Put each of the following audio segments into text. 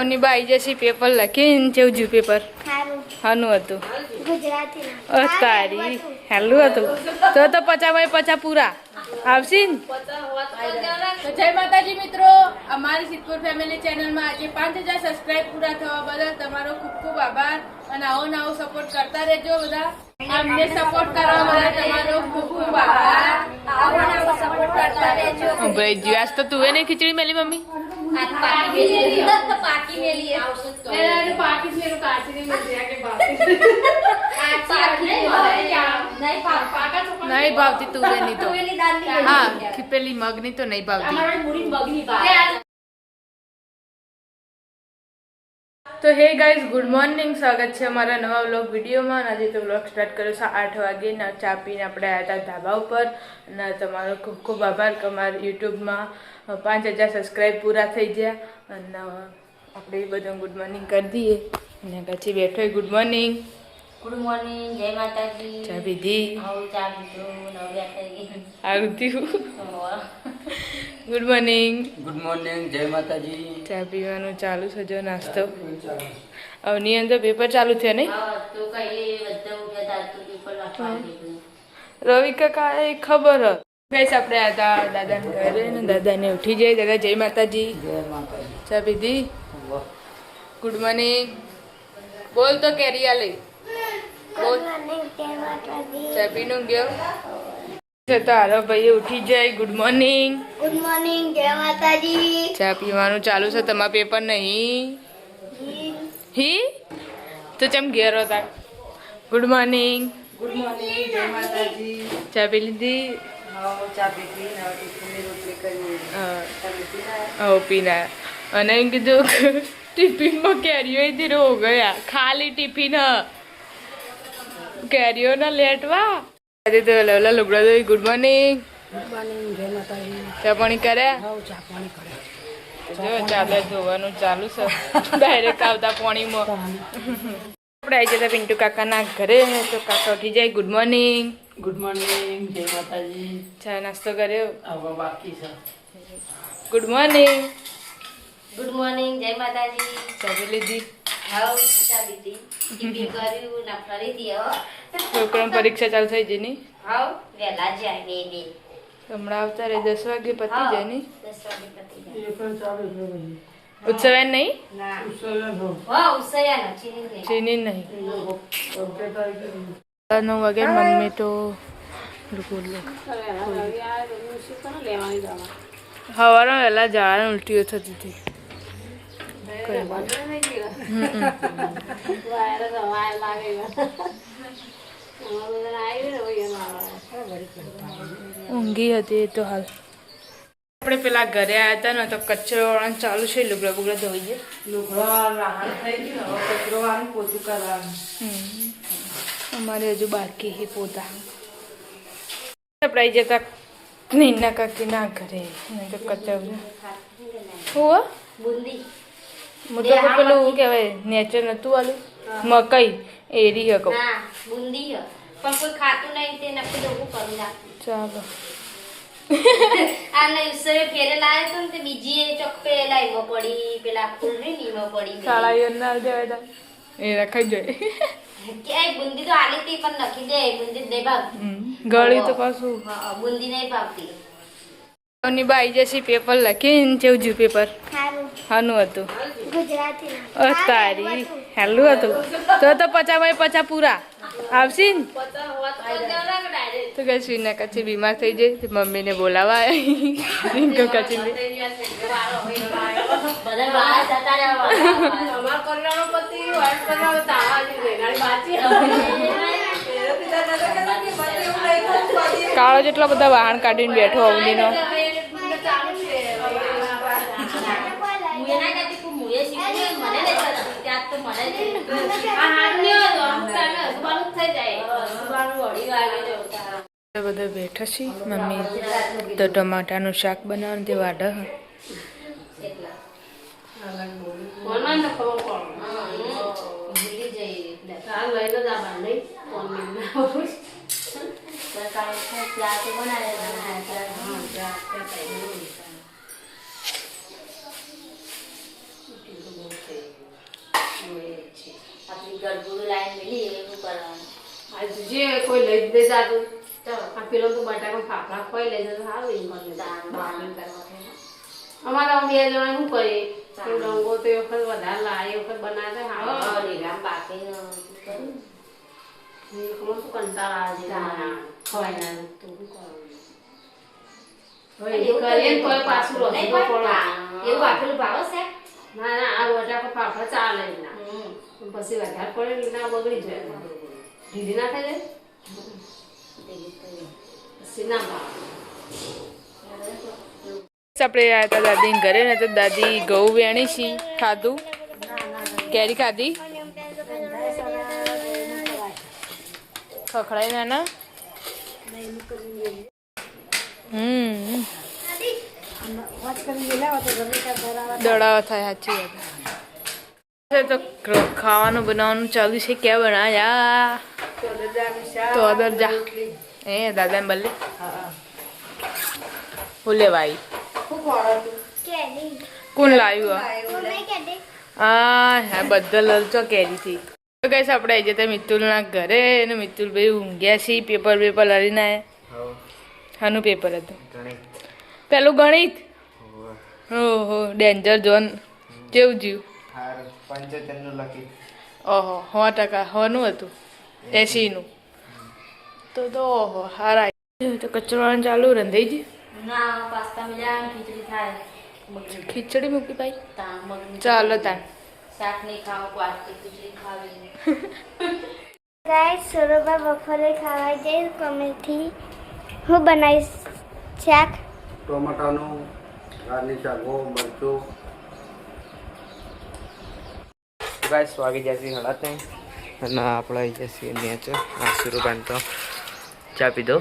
ની બાઈ જશે પેપર લખીને જેવું જ્યું પેપર હાનું હતું તારી હેલું હતું તો 50/50 પૂરા આવશે ને જય માતાજી મિત્રો અમારી સિદ્ધપુર ફેમિલી ચેનલમાં આજે 5000 સબસ્ક્રાઇબ પૂરા થવા બદલ તમારો ખૂબ ખૂબ આભાર અને આવો સપોર્ટ કરતા રહેજો બધા અમને સપોર્ટ કરવા બદલ તમારો ખૂબ ખૂબ આભાર આવો સપોર્ટ કરતા રહેજો ભાઈ જીવાસ તો તું એને ખીચડી મેલી મમ્મી नहीं भावती तुरे नहीं तो हाँ खिपेली मगनी तो नहीं भावती तो हे गाइस गुड मॉर्निंग स्वागत है हमारा नवा व्लॉग वीडियो में आज तो व्लॉग स्टार्ट करो 8 वागे ना चा पीने આપણે આવ્યા હતા ધાબા ઉપર અને તમારો ખૂબ ખૂબ આભાર કે અમારા YouTube માં 5000 સબસ્ક્રાઇબ પૂરા થઈ ગયા અને આપણે બધું ગુડ મોર્નિંગ કરી દઈએ અને પછી બેઠો ગુડ મોર્નિંગ जय माताजी चा पीधी चा पीधो आरती गुड मॉर्निंग जय माताजी चा पीवानो चालू છે જો નાસ્તો અવની અંદર પેપર ચાલુ થયા નહીં તો કઈ બધા ઉઠ્યા તા તો પેપર વાંચવાનું રવિ કાકા એ ખબર ગાઈસ આપણે આતા દાદાને ઘરે ને દાદાને ઉઠી જાય દાદા જય માતાજી ચા પીધી ગુડ મોર્નિંગ બોલ તો કેરિયા લે બોલ ચા પીનો ગયો તારો ભાઈ ઉઠી જાય ગુડ મોર્નિંગ જય માતાજી ચા પીવાનું ચાલુ છે તમારા પેપર નહીં હી તો ચમ ઘેર હતા ગુડ મોર્નિંગ जय माताजी ચા પી લીધી हाँ चा पीती ना टिफिन में रोटली करी પીના અને એમ કીધું ટિફિનમાં કેરીઓ ધીરે હો ગયા ખાલી ટિફિન કેરીઓ ના લેટવા આજે તો લેવલા લુગડા દો ગુડ મોર્નિંગ जय माताजी ચા પાણી કર્યા हाँ चा पानी करे જો ચાલે ધોવાનું ચાલુ છે ડાયરેક્ટ આવતા પાણીમાં આપણે આવી જતા પિન્ટુ કાકાના ઘરે તો કાકા ઉઠી જાય ગુડ મોર્નિંગ गुड मॉर्निंग जय माताजी ચા નાસ્તો કર્યો अब बाकी सब ગુડ મોર્નિંગ જય માતાજી ચા પી લીધી હાઉ ચા પીધી ટિફિન કર્યું ના ફરીથી છોકરાની પરીક્ષા ચાલુ થઈ જઈ ની હાઉ વેલા જાય ને હમણાં આવતા રે 10 વાગે પતી જાય ની 10 વાગે પતી જાય ये फिर चालू है भाई ઉત્સવ નહીં ના उससे हो હા ઉસયા ના ચીની નહીં ચીની નહીં अपडेट आएगी 9 વાગે મમ્મી તો હવારે વહેલા જવાનું ઉલટીઓ થતી હતી ઊંઘી હતી તો હાલ આપણે પેલા ઘરે આવ્યા હતા ને તો કચરો વાળવાનું ચાલુ છે લુગડા બુગડા ધોઈએ લુગડા રાહત થઈ ગઈ ને હવે કચરો વાળું પોતું કરવાનું અમારે હજુ બાકી છે પોતા આપણે આવી જતા નીના કાકીના ઘરે તો કચરો હું બુંદી મોટો પેલું શું કહેવાય નેચર નતું આલું મકઈ એરી હકો ના બુંદી હ પણ કોઈ ખાતું નહીં તે નક્કી દઉં કરું નાખું ચાલો આ નહીં ઉસરે ફેરે લાવે તો ને તે બીજી એ ચોક્પે લાવ્યો પડી પેલા ફૂલ રી નીમો પડી શાળાઓ ના દેવાય તા એ રખાઈ જાય કે આ બુંદી તો આલી તી પણ નખી દે બુંદી નહીં ભાવતી ગળી તો પાછું હા બુંદી નહીં ભાવતી ની બાઈ જશે પેપર લખીને જેવું જ્યું પેપર હાનું હતું ગુજરાતી તારી હેલું હતું તો 50/50 પૂરા આવશે ને તો કે શ્રીના કચ્છી બીમાર થઈ જાય તો મમ્મીને બોલાવા રિંકો કચ્છી બધા બહાર જતા રહેવા અમાર કરવાનો પતિ વાઈટ કરવાનો તાવા રેગાડી બાચી કાળો જેટલા બધા વાહન કાઢીને બેઠો અવનીનો બધા બેઠા છે મમ્મી તો ટમાટાનું શાક બનાવવાનું તે વાઢા ગરબુડું લાઈન મિલી એ શું કરવાનું આજે જે કોઈ લઈ જ દે જાતું આ પેલો તો બટાકા ફાફડા ખોઈ લઈ જતો સારું એમ કરે બાફીને કરવા થાય. અમારે આમ 2 જણા શું કરીએ કે રંગો તો એ વખત વધારે લાવે એ વખત બનાવે હા લીલામ બાફીને શું કંટાળા આવે છે ખવાય ના તો શું કરવાનું હવે એ કરીએ ને તોય પાછું રસોઈ પડે એવું બાફેલું ભાવે છે ના ના આ બટાકા ફાફડા ચાલે જ ના પછી વધારે પડે ને ના બગડી જાય ઢીલી ના થઈ જાય પછી ના ભાવે. આપણે આવ્યા હતા દાદીને ઘરે ને તો દાદી ઘઉં વેણી છી ખાધું કેરી ખાધી ખખડાઈ નાના દડાવા થાય સાચી વાત તો ખાવાનું બનાવવાનું ચાલુ છે ક્યાં બનાયા તો અદર જા એ દાદાને બલ્લે બોલે ભાઈ કોણ લાવ્યું હા બધા લલચો કેરી થી તો કઈ આપણે આવી જતા મિતુલના ઘરે ને મિતુલભાઈ ઊંઘ્યા છીએ પેપર લડીને આવ્યા શાનું પેપર હતું પેલું ગણિત ઓહો ડેન્જર ઝોન કેવું જીવ ઓહો 100% હોનું હતું 80નું તો ઓહો હારા તો કચરો ચાલુ રંધાઈ ગયું ના પાસ્તા મિલાન ખીચડી થાય ખીચડી મૂકી ભાઈ તા મગની ચાલો તાન શાક નહીં ખાવ પાસ્તા ખીચડી ખાવી ગાઈસ સરોબા બપોરે ખાવા જઈશ કમેથી હું બનાવીશ શાક ટોમેટાનું ગાર્નિશ આગો મરચું ગાઈસ વાગી જશે હળાતે અને આપણે આવી જશે મેચ આ સુરુબાન તો ચા પીધો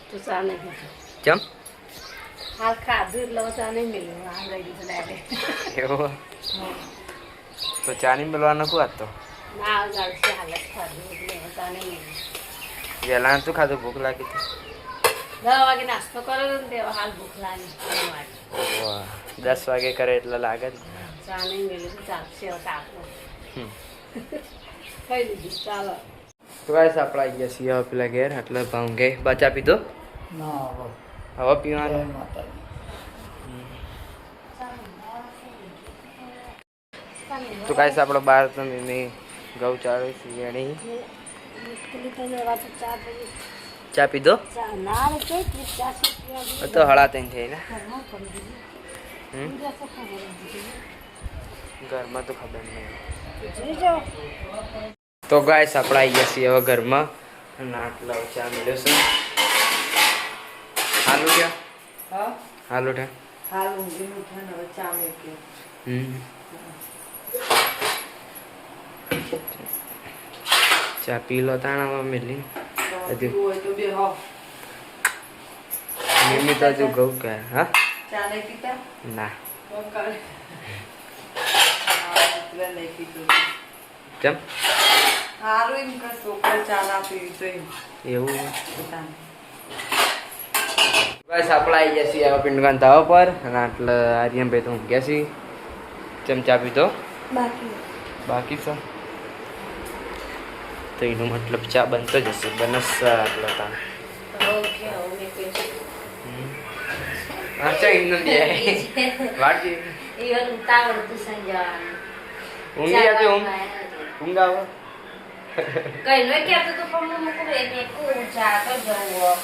તો ચા નહીં પીધું ચમ હાલ ખાધું એટલે ચા નહીં મળ્યું આ લઈ દીધું ડાયરેક્ટ એવું તો ચા નહીં મળવાનું શું તો ના ચાલશે હાલત ખાધું એટલે ચા નહીં મળ્યું વહેલા શું ખાધું ભૂખ લાગી હતી 10 વાગે નાસ્તો કર્યો ને તે હાલ ભૂખ લાગી 10 વાગે કરે એટલે લાગે જ ચા નહીં મળ્યું તો ચાલશે તાપનો ખાઈ લીધું ચાલો તો ગાઈસ આપણે આવી ગયા છીએ હવે પેલા ઘેર એટલે ભાંગે બચા પીધો હવે પીવાનું તો ગાઈસ આપણે બહાર તમે મેં ઘઉં ચાળે શિયાળી ચા પીધો તો હળા તઈ થઈ ને ઘરમાં તો ખબર નહીં તો ગાઈસ આપણે આવી ગયા છીએ હવે ઘરમાં અને આટલા ચા મળ્યો છે હાલું ક્યાં હા હાલું છે હાલ ઊંઘીને ઉઠાને હવે ચા મેક્યો ચા પી લો તાણામાં મેલી હજુ હોય તો બે હો મમ્મી તો હજુ ઘઉં કે હા ચા નહીં પીતા ના કોણ કરે એટલે નહીં પીતું કેમ સારું એમ કે છોકરા ચા ના પીવી જોઈએ એવું પોતાને બસ આપણે આવી ગયા છીએ હવે પિંડગાન ધાવા પર અને આટલે આર્યનભાઈ તો ઊંઘ્યા છીએ ચમચા પીધો બાકી છે તો એનો મતલબ ચા બનતો જ હશે બનસ આટલો તા ઓકે ઓકે અચ્છા એમનો વાટકી ઈવન ઉતાવળતું સંજવાનું ઊંઘી હતી ઊંઘ આવે કઈ નો કહેતો તો પણ હું મૂકું એ મેકું ચા તો જવું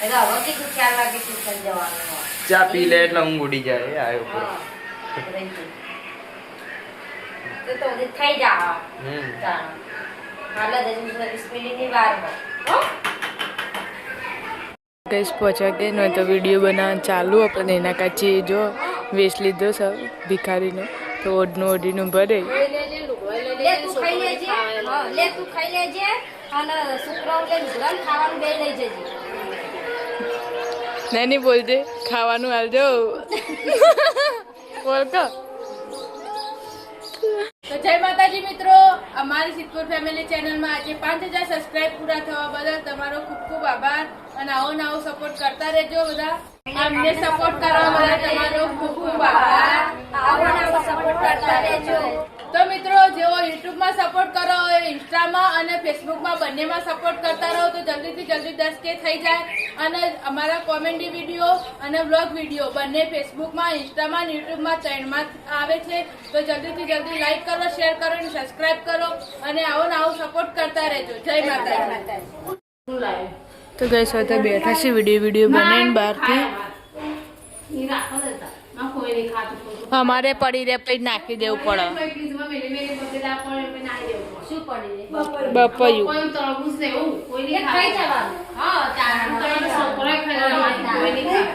એટલે હવે કીધું 4 વાગે ટ્યુશન જવાનું ચા પી લે એટલે ઊંઘ ઉડી જાય આવ્યો હા તો થઈ જા હાલ જ 20 મિનિટની વાર હો ગઈસ પહોંચવા ગઈ ને તો વિડીયો બનાવવાનું ચાલુ આપણે એના કાચી જો વેચ લીધો છે ભિખારીનો તો ઓઢનું ઓઢીનું ભરે લે તું ખાઈ લેજે હા લે તું ખાઈ લેજે અને શુક્રવાર લે ગુલામ ખાવાનું બે લઈ જજે નહીં બોલજે ખાવાનું હાલજો બોલ કો તો જય માતાજી મિત્રો અમારી સિદ્ધપુર ફેમિલી ચેનલમાં આજે 5000 સબસ્ક્રાઇબ પૂરા થવા બદલ તમારો ખૂબ ખૂબ આભાર અને આવો નવો સપોર્ટ કરતા રહેજો બધા અમને સપોર્ટ કરવા બદલ તમારો ખૂબ ખૂબ આભાર આવો નવો સપોર્ટ કરતા રહેજો તો મિત્રો જેવો યુટ્યુબમાં સપોર્ટ કરો હોય ઇન્સ્ટામાં અને ફેસબુકમાં બંનેમાં સપોર્ટ કરતા રહો તો જલ્દીથી જલ્દી 10K થઈ જાય. અને અમારા કોમેડી વિડીયો અને વ્લોગ વિડીયો બંને ફેસબુકમાં ઇન્સ્ટામાં અને યુટ્યુબમાં ચેનલમાં આવે છે. તો જલ્દીથી જલ્દી લાઈક કરો, શેર કરો અને સબસ્ક્રાઇબ કરો અને આવો ને આવો સપોર્ટ કરતા રહેજો. જય માતાજી. શું લાવે તો ગઈ સાથે બેઠા છે વિડીયો બનાવીને બહારથી. ઈ રાખો દેતા ના કોઈ નહીં ખાતું ખોટું. અમારે પડી રે પછી નાખી દેવું પડે. ફ્રીજમાં મેલી બગડેલા પણ એમને નાખી દેવું પડે. શું પડી રે બપૈયું કોઈ તરબૂચ ને એવું કોઈ નહીં ખાઈ ખાય. જવાનું. હા તારા છોકરાએ ખાઈ જવાનું, કોઈ નહીં ખાય.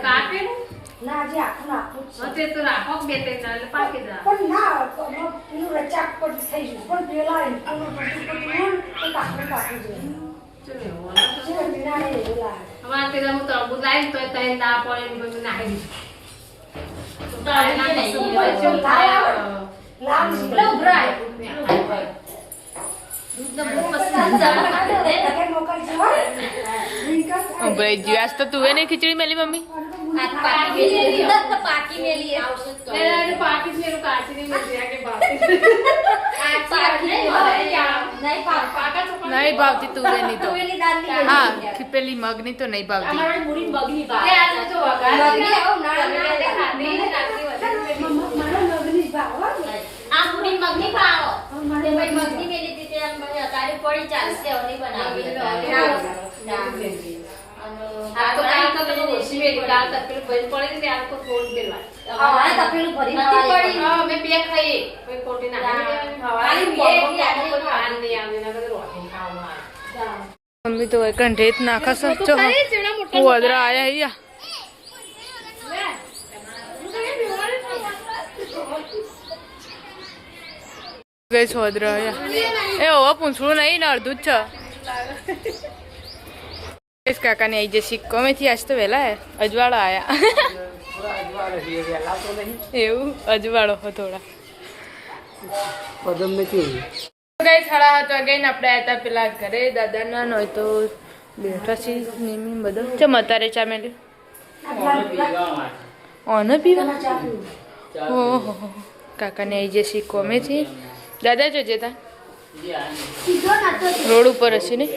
કાપેલું? હા, તે તો રાખો બે ત્રણ દાડા એટલે પાકી જાય. ચલો, એવું હોય. અમારે પેલા હું તરબૂચ લાવીને તોય ત્રણ દાડા પડે ને બધું નાખી દીધું. તો તારે ના બેસી હોય, ચેવું થાય, પેલા ઉભરાય. દૂધનો બહુ મસ્ત ભાઈ જીવાસ તો તું એને ખીચડી મેલી મમ્મી. પાકી મેલી આવશે તો પેલા એને પાકી જ મેલું કાચીને મેલ્યા કે બાપરે. નહીં ભાવતી તુવેરની તો. તુવેરની દાળની હા પેલી મગની તો નહીં ભાવતી. અમારે મૂડી બગની તે ભાવ આજે તો વઘાર બગની છે. આવું નળ તે ખાધી ને રાત્રે વધારે આ મૂડી મગની ભાવ તે ભાઈ મગની મેલી હતી તે આમ તારી પડી ચાલશે હવે નહીં બનાવી આ તો કાલ તો પેલું ઓછી મેલી કાલ તપેલું ભરી પડી ને ત્યાં તો થોડું પેલા હવારે તપેલું ભરી નથી પડી પડી. હા, અમે બે ખાઈએ કોઈ ખોટી નાખી દેવાની. ખાલી હવારે બે કોઈ ખાલી કોઈ પાન નહીં આવે એના કરતા રોટલી ખાવામાં આવે. મમ્મી તો એક રેત નાખા સચ્ચો વદરા આયા અહીંયા. ગઈ વદરા આયા એ હવે પૂછવું નહીં ને અડધું જ છે. કાકાને આવી જશે સિક્કોમેથી આજ તો વહેલા અજવાળો આયા. એવું અજવાળો હો થોડા. ગઈ 7:30 વાગે ને આપણે આવ્યા હતા પેલા ઘરે દાદાના ન હોય તો બેઠા છીએ નેમી બધા ચમ અત્યારે ચા મેલ્યું ઓનો પીવા. ઓહો કાકાને આવી જશે કોમેથી. દાદા જોજે તા રોડ ઉપર હશે ને.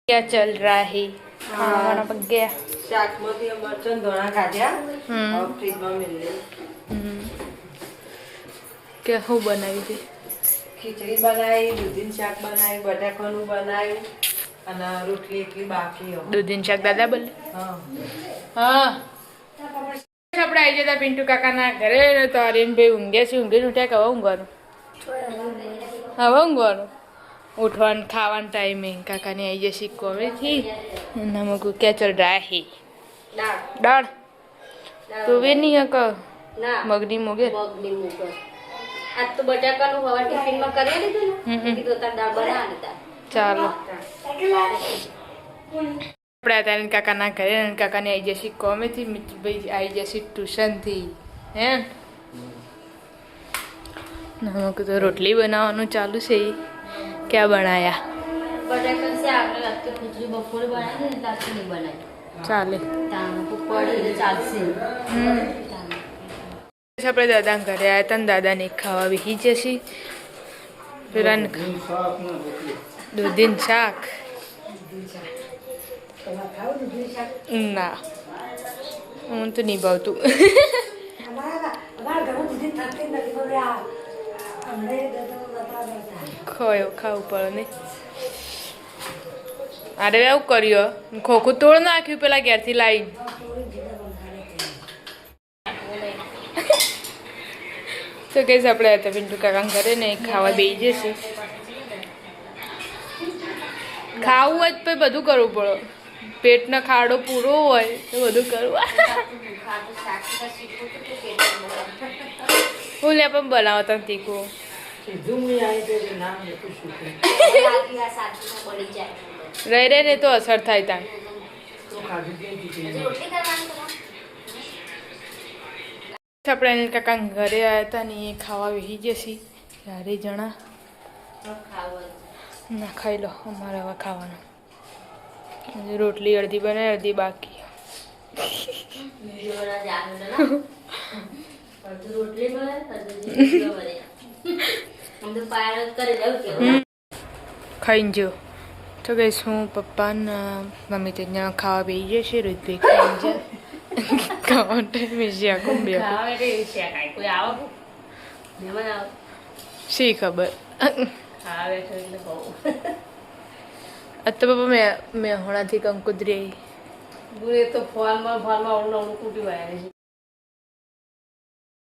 ક્યાં ચલ રહા હે ખાવાના પગ ગયા. શાકમાંથી મરચાં ધોણા કાઢ્યા ફ્રીજમાં મેલી કે હું બનાવી હતી ખીચડી બનાવી, દૂધીનું શાક બનાવી, બટાકાનું બનાવ્યું અને રોટલી એકલી બાકી. દૂધીનું શાક દાદા બોલે. હા હા આપણે આવી જતા પિન્ટુ કાકાના ઘરે તો આર્યનભાઈ ઊંઘ્યા છે. ઊંઘીને ઉઠ્યા કે હવે ઊંઘવાનું ઉઠવાનું ખાવાનું ટાઈમે કાકાને આવી જશે કોમેથી. એના મૂકું ક્યાં ચલ રાહી દાળ તુવેરની હક મગની મોગે મગની મૂકો આજ તો બટાકાનું હવા ટિફિનમાં કરી લીધું ને કીધું તાર દાળ બનાવી લીધા. ચાલો આપણે હતા કાકાના ઘરે કાકાને આવી જશે કોમેથી. મિત્રભાઈ આવી જશે ટ્યુશનથી હે નમક તો રોટલી બનાવવાનું ચાલુ છે. ક્યાં બનાયા બટાકા છે આપણે રાત્રે ખીચડી બપોરે બનાવી ને રાત્રે નહીં બનાવી ચાલે. પડી ચાલશે. આપણે દાદા ઘરે આવ્યા હતા ને દાદાને ખાવા બેસી જશે. પેલા દૂધીનું શાક ના હું તો નહીં ભાવતું. ખાવું પડે ને. અરે એવું કર્યું ખોખું તોડ નાખ્યું પેલા ઘેરથી લાવીને. તો કહીશ આપણે હતા પિન્ટુ કાકા ઘરે ને ખાવા બેસી જશે. ખાવું હોય તો બધું કરવું પડે. પેટનો ખાડો પૂરો હોય તો બધું કરવું. હું લે પણ બનાવો તમે તીખું. રહી રહે ને તો અસર થાય ત્યાં. આપણે અનિલ કાકા ઘરે આવ્યા હતા ને એ ખાવા બેસી જશે. 4 જણા ના ખાઈ લો. અમારે હવે ખાવાનું રોટલી અડધી બનાવી અડધી બાકી. અડધું રોટલી બને અડધું જીરો બને આમ તો પાર જ કરી દઉં કેવું ખાઈને જો તો ગઈશ હું પપ્પા ને મમ્મી ત્યાં ખાવા બેસી જશે રોજભાઈ ખાઈને જાય ખાવા ટાઈમે જ્યાં કુંભે ખાવા એટલે એવું છે કાંઈ કોઈ આવો મહેમાન આવો શી ખબર ખાવા બેઠો એટલે બહુ આ તો પપ્પા મેં હમણાંથી કંકુતરી ગુરે તો ફોનમાં અવળું અવળું કૂટી વાયા છે